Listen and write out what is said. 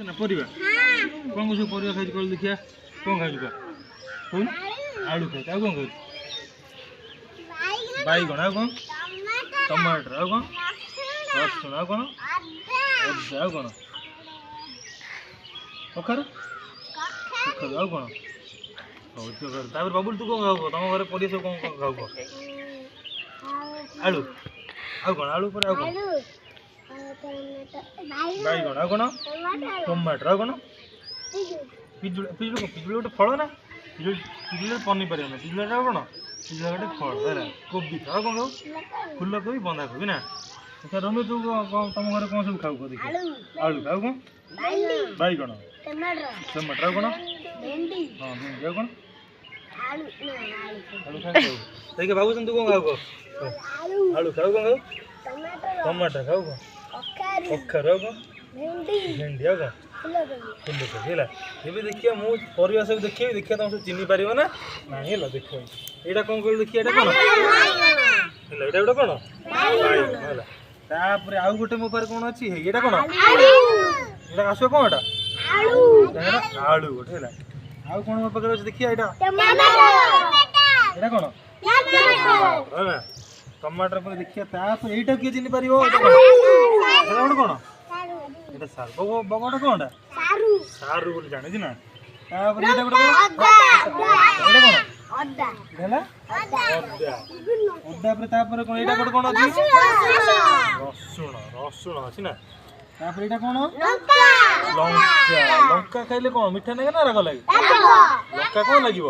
ना परिवा कौन कौन सब परिवा खाई कल देखिया कौन खाई का कौन आलू खाई आ कौन खाई बैगन आ कौन टमाटर आ कौन रसुण आ कौन अदा आ कौन कखारू कखारू आ कौन हौ तो कर तापर बाबुल तू कौन खाऊ तुम घर परिवा सब कौन कौन खाऊ आलू आ कौन आलू पर आ कौन बैगन आ कौन टमाटर आ कौन पिजुड़ी पिजुड़ी पिजुड़ी गोटे फल ना पिजुड़ी पनीपरिया ना पिजुड़ी कौन पिजुड़ी गोटे फल है कोबी आ कौन खाऊ फूल कोबी बंधा कोबी ना अच्छा रमेश तू तुम घर कौन सब खाऊ देखिए आलू खाऊ कौन बैगन टमाटर आ कौन हाँ भिंडी आ कौन आलू खाऊ देखिए बाबू तू कौन खाऊ आलू खाऊ कौन खाऊ टमाटर खाऊ कौन कखारू कौन भिंडी आ कौन फूलकोबी है ये देखिए मु परिवा सब देखिए देखिए तुम सब चिन्ह पार ना ना है देखो यहाँ कौन कह देखिए कौन है गोटे कौन है तापर आउ गोटे मो पार कौन अच्छी ये कौन ये आस कौन एटा आलू गोटे है आउ कौन मो पाखे अच्छे देखिए यहाँ कौन है टमाटर पर देखिए तापर यहीटा किए चिन्ह पार गोटे कौन এটা সার বগটা কোনটা সারু সারু বলে জানিস না তারপরে এটা কোন এটা কোন অদ্দা হেলা অদ্দা অদ্দা পরে তারপরে কোন এটা কোন আছে রসুন রসুন আছে না তারপরে এটা কোন লঙ্কা লঙ্কা লঙ্কা খাইলে কোন মিঠা লাগে না রাগ লাগে লঙ্কা কোন লাগিব